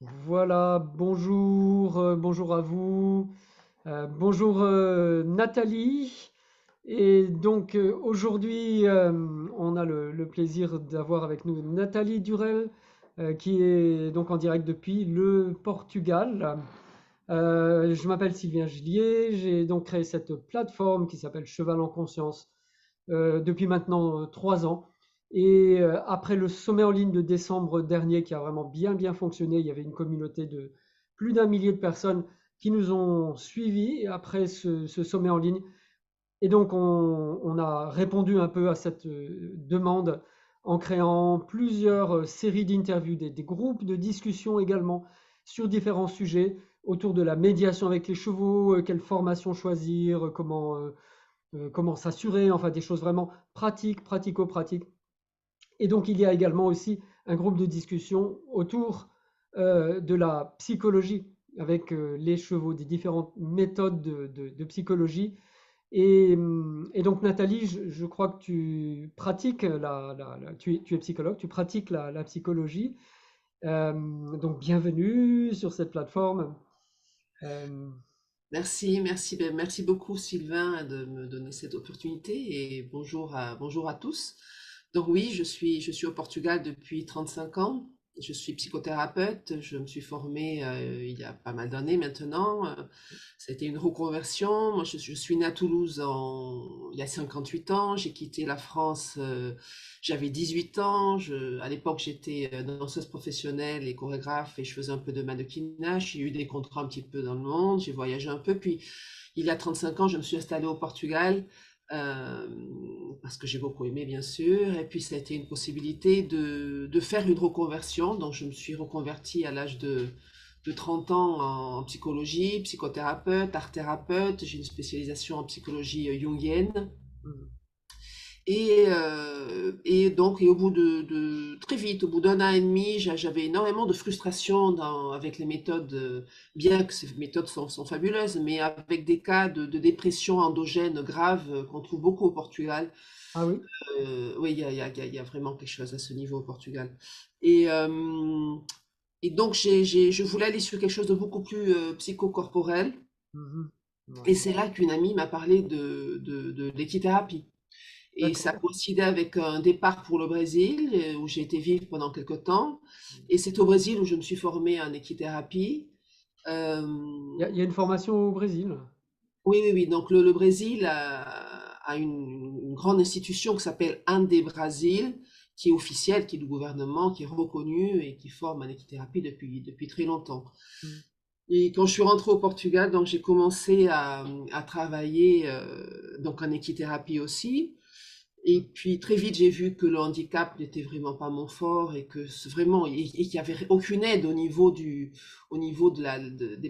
Voilà, bonjour, bonjour à vous. Bonjour Nathalie. Et donc aujourd'hui, on a le plaisir d'avoir avec nous Nathalie Durel, qui est donc en direct depuis le Portugal. Je m'appelle Sylvain Gillier, j'ai donc créé cette plateforme qui s'appelle Cheval en Conscience depuis maintenant 3 ans. Et après le sommet en ligne de décembre dernier, qui a vraiment bien fonctionné, il y avait une communauté de plus d'un millier de personnes qui nous ont suivis après ce sommet en ligne. Et donc on a répondu un peu à cette demande en créant plusieurs séries d'interviews, des groupes de discussion également sur différents sujets autour de la médiation avec les chevaux, quelle formation choisir, comment s'assurer, enfin des choses vraiment pratiques, pratico-pratiques. Et donc il y a également aussi un groupe de discussion autour de la psychologie avec les chevaux, des différentes méthodes de psychologie. Et donc Nathalie, je crois que tu pratiques tu es psychologue, tu pratiques la psychologie. Donc bienvenue sur cette plateforme. Euh, Merci beaucoup Sylvain de me donner cette opportunité et bonjour à tous. Donc oui, je suis au Portugal depuis 35 ans. Je suis psychothérapeute. Je me suis formée il y a pas mal d'années maintenant. Ça a été une reconversion. Moi, je suis née à Toulouse il y a 58 ans. J'ai quitté la France, j'avais 18 ans. À l'époque, j'étais danseuse professionnelle et chorégraphe et je faisais un peu de mannequinage. J'ai eu des contrats un petit peu dans le monde. J'ai voyagé un peu. Puis, il y a 35 ans, je me suis installée au Portugal euh, parce que j'ai beaucoup aimé, bien sûr. Et puis, ça a été une possibilité de faire une reconversion. Donc, je me suis reconvertie à l'âge de 30 ans en psychologie, psychothérapeute, art thérapeute. J'ai une spécialisation en psychologie jungienne. Et donc, au bout très vite, au bout d'un an et demi, j'avais énormément de frustration avec les méthodes, bien que ces méthodes sont fabuleuses, mais avec des cas de dépression endogène grave qu'on trouve beaucoup au Portugal. ah oui, Oui, il y a vraiment quelque chose à ce niveau au Portugal. Et, euh, et donc, je voulais aller sur quelque chose de beaucoup plus psychocorporel. mhm, Et ouais, c'est là qu'une amie m'a parlé de l'équithérapie. Et ça d'accord. coïncidait avec un départ pour le Brésil, où j'ai été vivre pendant quelque temps. Et c'est au Brésil où je me suis formée en équithérapie. Euh, Il y a une formation au Brésil. oui, oui, oui. Donc le Brésil a une grande institution qui s'appelle Ande Brasil, qui est officielle, qui est du gouvernement, qui est reconnue et qui forme en équithérapie depuis très longtemps. Mm. Et quand je suis rentrée au Portugal, donc j'ai commencé à travailler donc en équithérapie aussi. Et puis très vite, j'ai vu que le handicap n'était vraiment pas mon fort et que vraiment, et qu'il n'y avait aucune aide au niveau des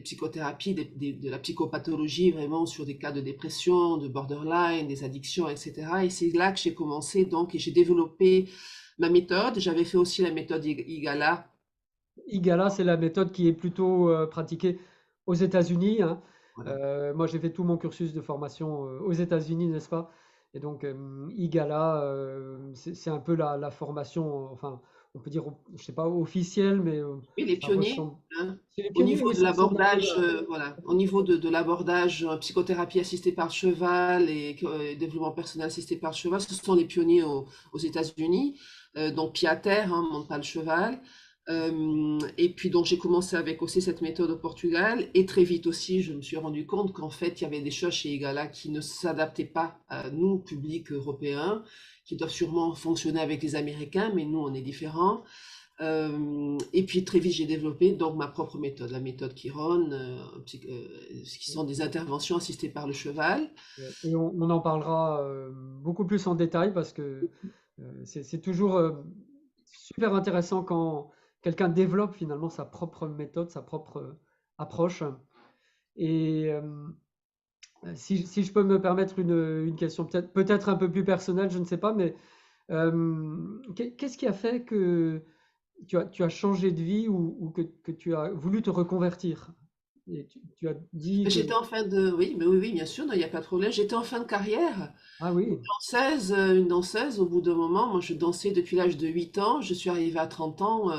psychothérapies, de la psychopathologie, vraiment sur des cas de dépression, de borderline, des addictions, etc. Et c'est là que j'ai commencé donc et j'ai développé ma méthode. J'avais fait aussi la méthode IGALA. IGALA, c'est la méthode qui est plutôt pratiquée aux États-Unis, hein. Voilà. Moi, j'ai fait tout mon cursus de formation aux États-Unis, n'est-ce pas? Et donc, IGALA, c'est un peu la formation, enfin, on peut dire, je sais pas, officielle, mais Oui, les ça pionniers, ressemble. hein. C'est les Au pionniers, niveau oui, de ça ressemble un peu l'abordage, à. voilà, au niveau de l'abordage psychothérapie assistée par le cheval et développement personnel assisté par le cheval, ce sont les pionniers aux États-Unis, donc pied à terre, hein, monte pas le cheval. Et puis donc j'ai commencé avec aussi cette méthode au Portugal et très vite aussi je me suis rendu compte qu'en fait il y avait des choses chez Egala qui ne s'adaptaient pas à nous, public européen, qui doivent sûrement fonctionner avec les Américains, mais nous on est différents. Et puis très vite, j'ai développé donc ma propre méthode, la méthode Chiron, qui sont des interventions assistées par le cheval. Ouais. Et on en parlera beaucoup plus en détail parce que c'est toujours super intéressant quand quelqu'un développe finalement sa propre méthode, sa propre approche. Et si je peux me permettre une question peut-être un peu plus personnelle, je ne sais pas, mais qu'est-ce qui a fait que tu as changé de vie ou que tu as voulu te reconvertir? Et tu as dit que. J'étais en fin de, oui, mais oui, oui, bien sûr, il n'y a pas de problème. J'étais en fin de carrière. Ah oui, Une danseuse, au bout d'un moment, moi je dansais depuis l'âge de 8 ans, je suis arrivée à 30 ans,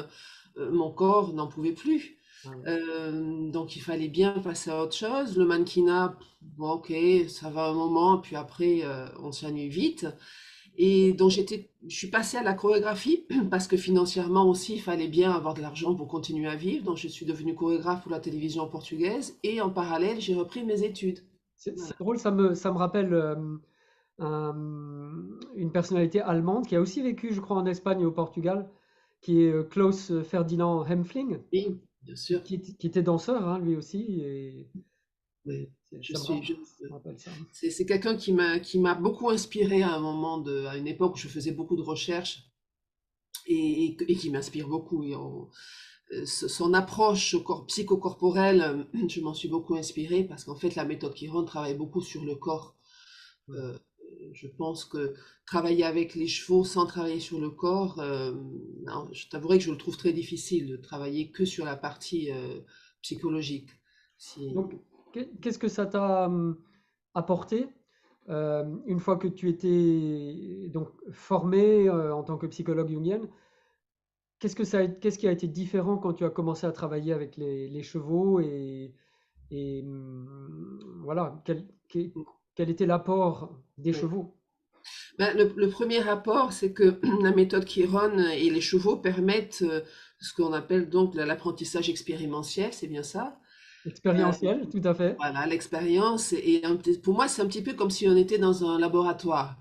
mon corps n'en pouvait plus. Ah oui. Donc il fallait bien passer à autre chose. Le mannequinat, bon, ok, ça va un moment, puis après, on s'ennuie vite. Et donc je suis passée à la chorégraphie parce que financièrement aussi, il fallait bien avoir de l'argent pour continuer à vivre. Donc je suis devenue chorégraphe pour la télévision portugaise et en parallèle, j'ai repris mes études. C'est Voilà. drôle, ça me rappelle une personnalité allemande qui a aussi vécu, je crois, en Espagne et au Portugal, qui est Klaus Ferdinand Hempfling, Oui, bien sûr. qui était danseur, hein, lui aussi, et Oui. Je ça suis, je- me rappelle ça. c'est quelqu'un qui m'a beaucoup inspiré à un moment à une époque où je faisais beaucoup de recherches et qui m'inspire beaucoup. Son approche psychocorporelle, je m'en suis beaucoup inspirée parce qu'en fait, la méthode Chiron travaille beaucoup sur le corps. Mm. Euh, je pense que travailler avec les chevaux sans travailler sur le corps, non, je t'avouerai que je le trouve très difficile de travailler que sur la partie psychologique. Si... Donc, qu'est-ce que ça t'a apporté une fois que tu étais donc formé en tant que psychologue jungienne? Qu'est-ce qui a été différent quand tu as commencé à travailler avec les chevaux et voilà, quel était l'apport des Ouais. chevaux? Ben, le premier rapport, c'est que la méthode Chiron et les chevaux permettent ce qu'on appelle donc l'apprentissage expérimentiel, c'est bien ça? Euh, Expérientiel, tout à fait. voilà, l'expérience. Pour moi, c'est un petit peu comme si on était dans un laboratoire.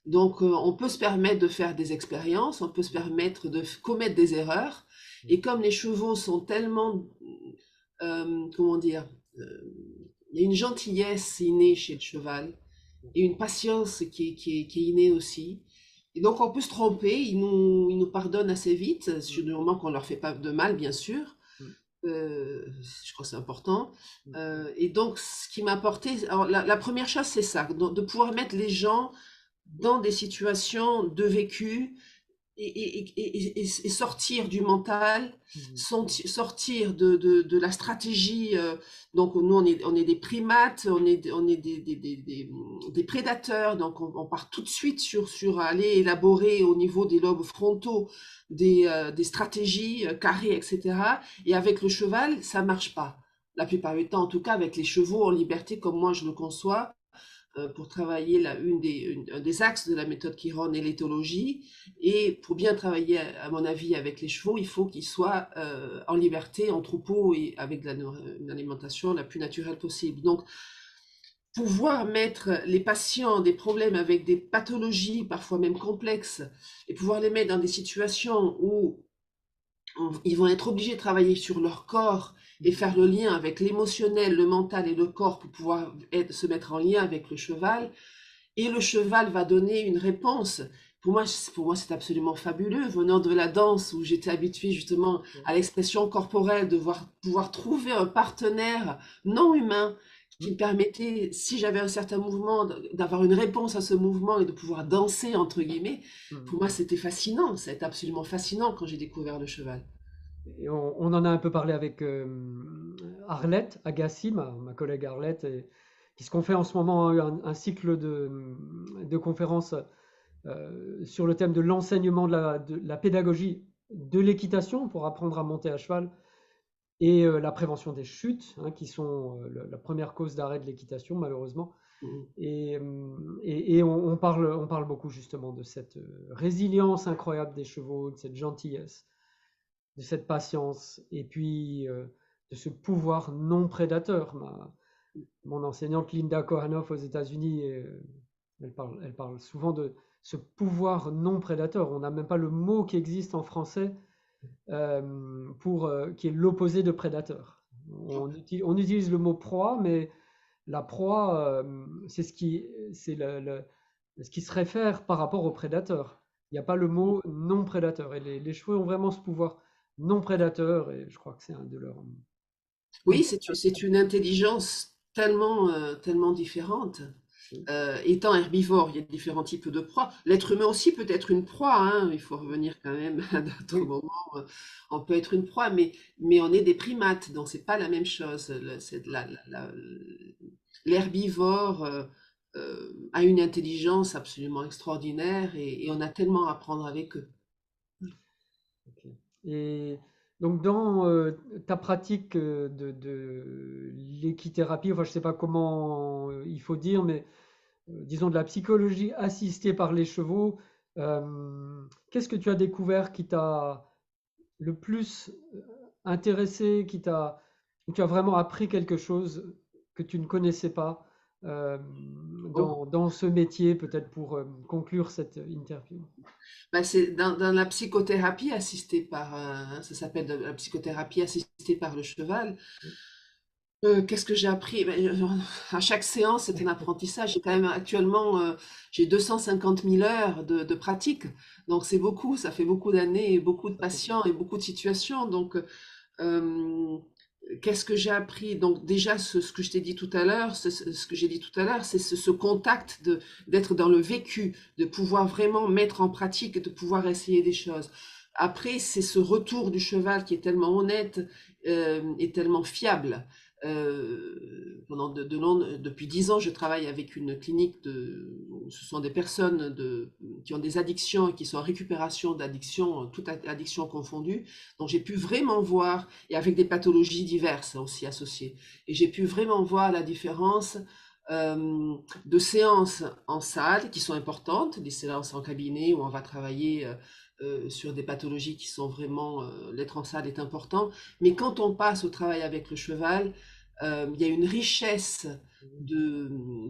Donc, on peut se permettre de faire des expériences, on peut se permettre de commettre des erreurs. Et comme les chevaux sont tellement, comment dire, euh, il y a une gentillesse innée chez le cheval et une patience qui est innée aussi. Et donc, on peut se tromper, ils nous pardonnent assez vite, sur du moment qu'on ne leur fait pas de mal, bien sûr. Mm, Je crois que c'est important. mm, Et donc, ce qui m'a apporté, alors la première chose, c'est ça, de pouvoir mettre les gens dans des situations de vécu et sortir du mental, mm, sortir de la stratégie. Donc, nous, on est des primates, on est des prédateurs. Donc, on part tout de suite sur aller élaborer au niveau des lobes frontaux des stratégies carrées, etc. Et avec le cheval, ça marche pas. La plupart du temps, en tout cas, avec les chevaux en liberté, comme moi je le conçois, pour travailler un des axes de la méthode Chiron est l'éthologie. Et pour bien travailler, à mon avis, avec les chevaux, il faut qu'ils soient en liberté, en troupeau et avec une alimentation la plus naturelle possible. Donc, pouvoir mettre les patients des problèmes avec des pathologies, parfois même complexes, et pouvoir les mettre dans des situations où ils vont être obligés de travailler sur leur corps et faire le lien avec l'émotionnel, le mental et le corps pour pouvoir se mettre en lien avec le cheval. Et le cheval va donner une réponse. Pour moi, c'est absolument fabuleux. Venant de la danse, où j'étais habituée justement à l'expression corporelle, de pouvoir trouver un partenaire non humain qui mm, me permettait, si j'avais un certain mouvement, d'avoir une réponse à ce mouvement et de pouvoir danser, entre guillemets. mm. Pour moi, c'était fascinant. C'était absolument fascinant quand j'ai découvert le cheval. Et on en a un peu parlé avec Arlette Agassi, ma collègue Arlette, puisqu'on fait en ce moment un cycle de conférences sur le thème de l'enseignement de la pédagogie de l'équitation pour apprendre à monter à cheval et la prévention des chutes, hein, qui sont la première cause d'arrêt de l'équitation, malheureusement. Mhm. Et on parle beaucoup justement de cette résilience incroyable des chevaux, de cette gentillesse, de cette patience, et puis de ce pouvoir non prédateur. Mon enseignante Linda Kohanoff aux États-Unis, elle parle souvent de ce pouvoir non prédateur. On n'a même pas le mot qui existe en français qui est l'opposé de prédateur. On utilise le mot proie, mais la proie, c'est ce qui se réfère par rapport au prédateur. Il n'y a pas le mot non prédateur. Et les chevaux ont vraiment ce pouvoir non prédateur, et je crois que c'est un de leurs. Oui, c'est une intelligence tellement différente. Étant herbivore, il y a différents types de proies. L'être humain aussi peut être une proie, hein, il faut revenir quand même à d'autres Oui, moments. On peut être une proie, mais on est des primates, donc c'est pas la même chose. L'herbivore a une intelligence absolument extraordinaire et on a tellement à apprendre avec eux. ok. Et Donc dans ta pratique de l'équithérapie, enfin je sais pas comment il faut dire, mais disons de la psychologie assistée par les chevaux, qu'est-ce que tu as découvert qui t'a le plus intéressé, où tu as vraiment appris quelque chose que tu ne connaissais pas Oh, dans ce métier, peut-être pour conclure cette interview. bah, c'est dans la psychothérapie assistée par, ça s'appelle de la psychothérapie assistée par le cheval. Qu'est-ce que j'ai appris? Ben, à chaque séance, c'est un apprentissage. J'ai quand même actuellement, j'ai 250 000 heures de pratique. Donc c'est beaucoup, ça fait beaucoup d'années et beaucoup de Ça fait patients et beaucoup de situations. Donc, euh, qu'est-ce que j'ai appris? Donc déjà, ce que je t'ai dit tout à l'heure, ce que j'ai dit tout à l'heure, c'est ce contact d'être dans le vécu, de pouvoir vraiment mettre en pratique et de pouvoir essayer des choses. Après, c'est ce retour du cheval qui est tellement honnête et tellement fiable. Depuis 10 ans, je travaille avec une clinique ce sont des personnes qui ont des addictions et qui sont en récupération d'addiction, toute addiction confondue. Donc j'ai pu vraiment voir, et avec des pathologies diverses aussi associées, et j'ai pu vraiment voir la différence de séances en salle qui sont importantes, des séances en cabinet où on va travailler sur des pathologies qui sont vraiment, l'être en salle est important, mais quand on passe au travail avec le cheval, il y a une richesse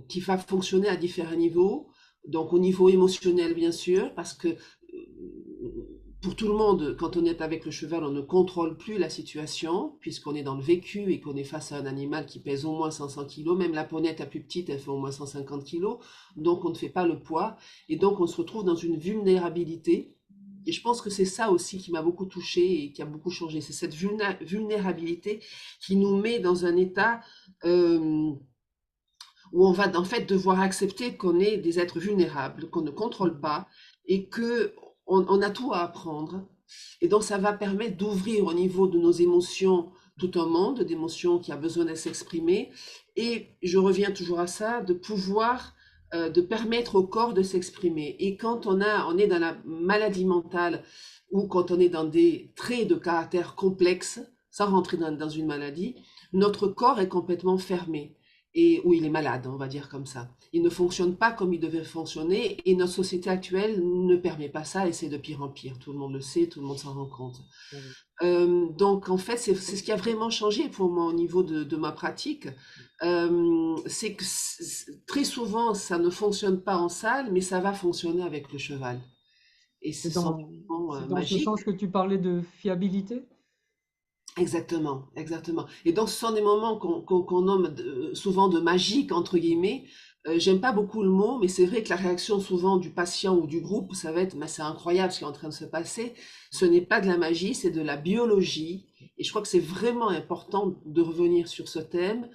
qui va fonctionner à différents niveaux. Donc au niveau émotionnel, bien sûr, parce que pour tout le monde, quand on est avec le cheval, on ne contrôle plus la situation, puisqu'on est dans le vécu et qu'on est face à un animal qui pèse au moins 500 kilos. Même la ponette la plus petite, elle fait au moins 150 kilos. Donc on ne fait pas le poids. Et donc on se retrouve dans une vulnérabilité. Et je pense que c'est ça aussi qui m'a beaucoup touchée et qui a beaucoup changé. C'est cette vulnérabilité qui nous met dans un état où on va en fait devoir accepter qu'on est des êtres vulnérables, qu'on ne contrôle pas et que on a tout à apprendre. Et donc ça va permettre d'ouvrir au niveau de nos émotions tout un monde d'émotions qui a besoin de s'exprimer. Et je reviens toujours à ça, de pouvoir de permettre au corps de s'exprimer. Et quand on est dans la maladie mentale ou quand on est dans des traits de caractère complexes, sans rentrer dans une maladie, notre corps est complètement fermé et où il est malade, on va dire comme ça. Il ne fonctionne pas comme il devait fonctionner et notre société actuelle ne permet pas ça et c'est de pire en pire. Tout le monde le sait, tout le monde s'en rend compte. Oui. Donc en fait, c'est ce qui a vraiment changé pour moi au niveau de ma pratique. C'est que très souvent, ça ne fonctionne pas en salle, mais ça va fonctionner avec le cheval. Et C'est ce dans, sentiment c'est dans ce magique. sens que tu parlais de fiabilité? Exactement, exactement. Et donc, ce sont des moments qu'on nomme souvent de magique, entre guillemets. J'aime pas beaucoup le mot, mais c'est vrai que la réaction souvent du patient ou du groupe, ça va être, mais c'est incroyable ce qui est en train de se passer. Ce n'est pas de la magie, c'est de la biologie. Et je crois que c'est vraiment important de revenir sur ce thème.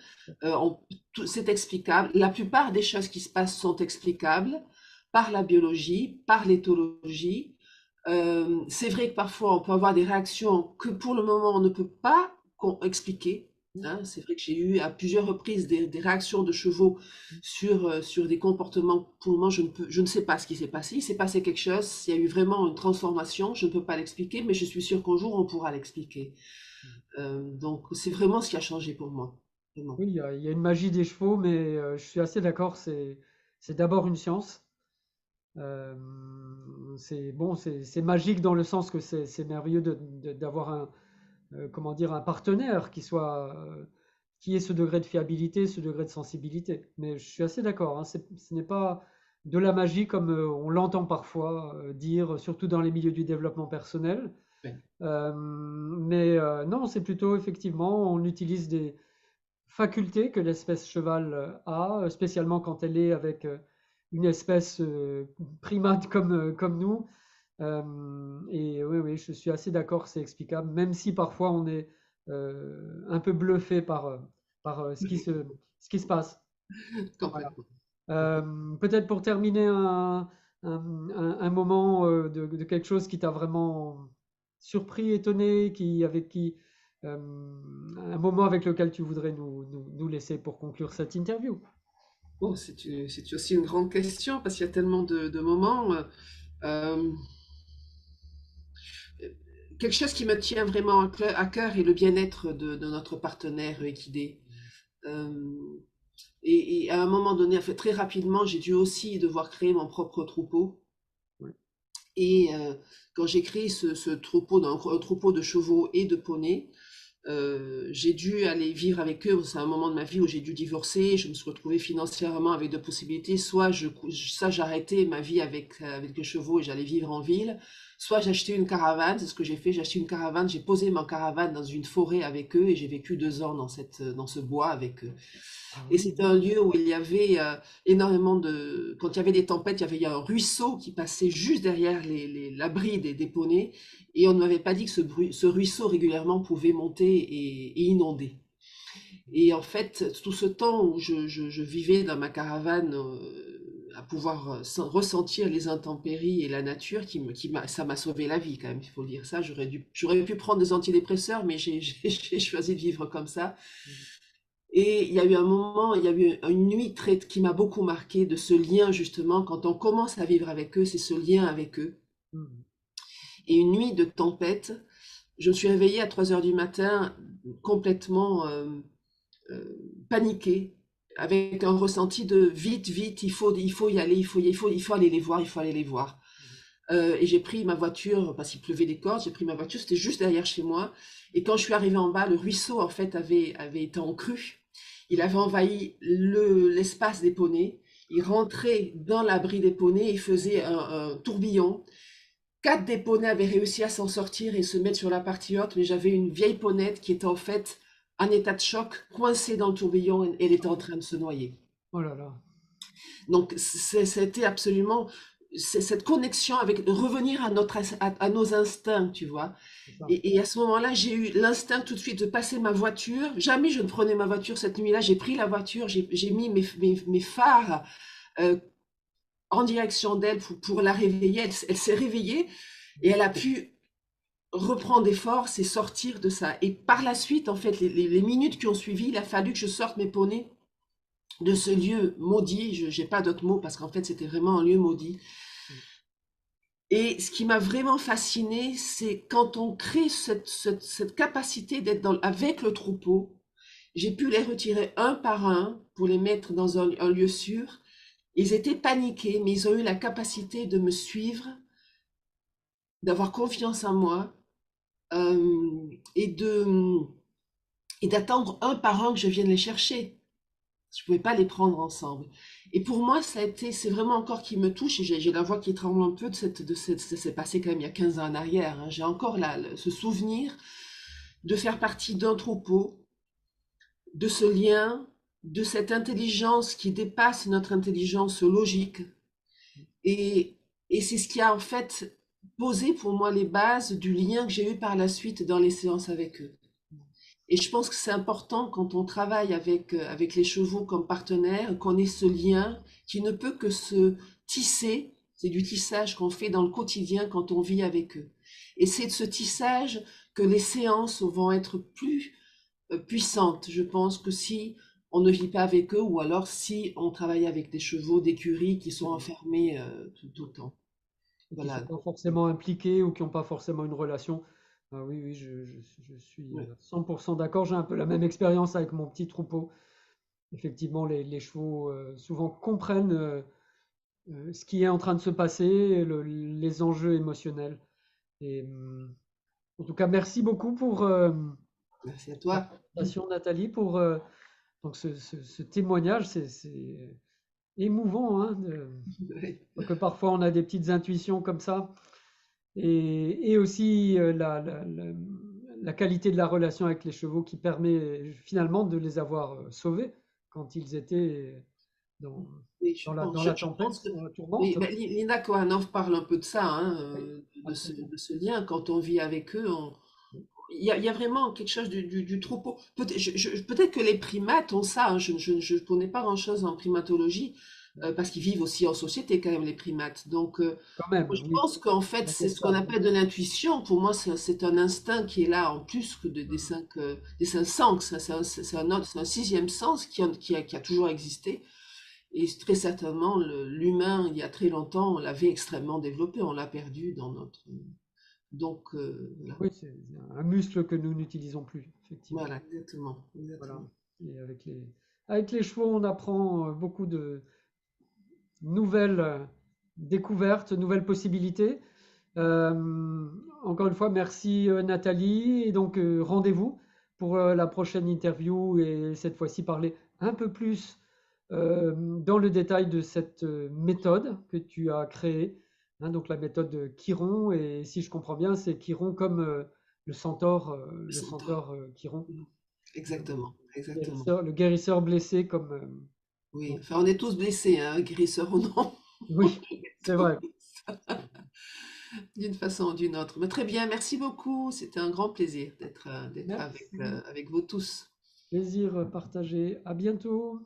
C'est explicable. La plupart des choses qui se passent sont explicables par la biologie, par l'éthologie. C'est vrai que parfois on peut avoir des réactions que pour le moment on ne peut pas expliquer. Hein. C'est vrai que j'ai eu à plusieurs reprises des réactions de chevaux sur des comportements. Pour le moment, je ne sais pas ce qui s'est passé. Il s'est passé quelque chose, il y a eu vraiment une transformation. Je ne peux pas l'expliquer, mais je suis sûre qu'un jour on pourra l'expliquer. Donc c'est vraiment ce qui a changé pour moi. Vraiment. Oui, il y a une magie des chevaux, mais je suis assez d'accord, c'est d'abord une science. C'est bon, c'est magique dans le sens que c'est merveilleux d'avoir comment dire, un partenaire qui ait ce degré de fiabilité, ce degré de sensibilité. Mais je suis assez d'accord, hein, ce n'est pas de la magie comme on l'entend parfois dire, surtout dans les milieux du développement personnel. Ouais. Mais non, c'est plutôt effectivement, on utilise des facultés que l'espèce cheval a, spécialement quand elle est avec une espèce primate comme nous. Et oui, oui, je suis assez d'accord, c'est explicable, même si parfois on est un peu bluffé par ce qui se passe. Voilà. Complètement. Peut-être pour terminer un moment de quelque chose qui t'a vraiment surpris, étonné, un moment avec lequel tu voudrais nous laisser pour conclure cette interview. Bon, c'est aussi une grande question parce qu'il y a tellement de moments. Euh, quelque chose qui me tient vraiment à cœur est le bien-être de notre partenaire équidé. Euh, et à un moment donné, en fait, très rapidement, j'ai dû aussi devoir créer mon propre troupeau. Oui. Et quand j'ai créé ce troupeau, un troupeau de chevaux et de poneys, j'ai dû aller vivre avec eux. C'est un moment de ma vie où j'ai dû divorcer. Je me suis retrouvée financièrement avec deux possibilités. Soit j'arrêtais ma vie avec les chevaux et j'allais vivre en ville, soit j'achetais une caravane. C'est ce que j'ai fait. J'ai acheté une caravane. J'ai posé ma caravane dans une forêt avec eux et j'ai vécu 2 ans dans ce bois avec eux. Ah Et oui, c'était un lieu où il y avait énormément de... Quand il y avait des tempêtes, il y a un ruisseau qui passait juste derrière l'abri des poneys. Et on ne m'avait pas dit que ce ruisseau régulièrement pouvait monter et inonder. Et en fait, tout ce temps où je vivais dans ma caravane, à pouvoir ressentir les intempéries et la nature, ça m'a sauvé la vie quand même, il faut dire ça. J'aurais pu prendre des antidépresseurs, mais j'ai choisi de vivre comme ça. Et il y a eu un moment, il y a eu une nuit qui m'a beaucoup marqué de ce lien justement, quand on commence à vivre avec eux, c'est ce lien avec eux. mhm. Et une nuit de tempête, je me suis réveillée à 3 heures du matin, complètement paniquée, avec un ressenti de vite, vite, il faut y aller, il faut aller les voir, il faut aller les voir. Et j'ai pris ma voiture, parce qu'il pleuvait des cordes, j'ai pris ma voiture, c'était juste derrière chez moi. Et quand je suis arrivée en bas, le ruisseau en fait avait été en crue. Il avait envahi l'espace des poneys. Il rentrait dans l'abri des poneys et faisait un tourbillon. 4 des poneys avaient réussi à s'en sortir et se mettre sur la partie haute, mais j'avais une vieille ponette qui était en fait en état de choc, coincée dans le tourbillon, et elle était en train de se noyer. Oh là là, Donc c'était absolument cette connexion avec revenir à nos instincts, tu vois. c'est ça. Et à ce moment-là, j'ai eu l'instinct tout de suite de passer ma voiture. Jamais je ne prenais ma voiture cette nuit-là. J'ai pris la voiture, j'ai mis mes phares euh, en direction d'elle pour la réveiller. Elle s'est réveillée et elle a pu reprendre des forces et sortir de ça. Et par la suite, en fait, les minutes qui ont suivi, il a fallu que je sorte mes poneys de ce lieu maudit. Je n'ai pas d'autre mot parce qu'en fait, c'était vraiment un lieu maudit. Et ce qui m'a vraiment fasciné, c'est quand on crée cette capacité d'être avec le troupeau. J'ai pu les retirer un par un pour les mettre dans un lieu sûr. Ils étaient paniqués, mais ils ont eu la capacité de me suivre, d'avoir confiance en moi euh, et et d'attendre un par un que je vienne les chercher. Je ne pouvais pas les prendre ensemble. Et pour moi, c'est vraiment encore qui me touche. Et j'ai la voix qui tremble un peu ça s'est passé quand même il y a 15 ans en arrière. Hein. J'ai encore ce souvenir de faire partie d'un troupeau, de ce lien, de cette intelligence qui dépasse notre intelligence logique. Et, et c'est ce qui a en fait posé pour moi les bases du lien que j'ai eu par la suite dans les séances avec eux. Et je pense que c'est important quand on travaille avec les chevaux comme partenaire, qu'on ait ce lien qui ne peut que se tisser. C'est du tissage qu'on fait dans le quotidien quand on vit avec eux. Et c'est de ce tissage que les séances vont être plus puissantes, je pense, que si on ne vit pas avec eux ou alors si on travaille avec des chevaux d'écurie qui sont enfermés tout le temps. Et qui ne sont Voilà. pas forcément impliqués ou qui n'ont pas forcément une relation. Ah oui, oui, je suis Ouais. 100% d'accord. J'ai un peu la même expérience avec mon petit troupeau. Effectivement, les chevaux souvent comprennent ce qui est en train de se passer, les enjeux émotionnels. Et en tout cas, merci beaucoup pour Merci à ta toi. présentation, Nathalie, pour donc ce témoignage. C'est émouvant, hein, que parfois on a des petites intuitions comme ça. Et aussi la qualité de la relation avec les chevaux qui permet finalement de les avoir sauvés quand ils étaient dans, Oui, dans la je pense tempête, que dans la oui, tourmente. bah, Linda Kohanov parle un peu de ça, hein, Oui, absolument. de ce lien. Quand on vit avec eux, il y a vraiment quelque chose du troupeau. Peut-être que les primates ont ça, hein, je ne connais pas grand-chose en primatologie, parce qu'ils vivent aussi en société quand même, les primates. Donc, Quand même, je oui, pense qu'en fait, c'est ce qu'on incontestable. appelle de l'intuition. Pour moi, c'est un instinct qui est là en plus que des cinq sens. C'est un sixième sens qui a toujours existé. Et très certainement, l'humain, il y a très longtemps, on l'avait extrêmement développé. On l'a perdu Donc, voilà. Oui, c'est un muscle que nous n'utilisons plus, effectivement. Voilà, exactement, Voilà. exactement. Et avec les chevaux, on apprend beaucoup de nouvelles découvertes, nouvelles possibilités. Euh, Encore une fois, merci Nathalie. Et donc, rendez-vous pour la prochaine interview et cette fois-ci parler un peu plus dans le détail de cette méthode que tu as créée. Hein, donc, la méthode Chiron. Et si je comprends bien, c'est Chiron comme Le le centaure. centaure Chiron. Mm. Euh, Exactement, exactement. le guérisseur blessé comme. Oui, Donc, enfin, on est tous blessés, hein, guérisseurs ou non. oui, On est c'est tous vrai. d'une façon ou d'une autre. Mais très bien, merci beaucoup. C'était un grand plaisir d'être Merci. avec vous tous. Plaisir partagé. À bientôt.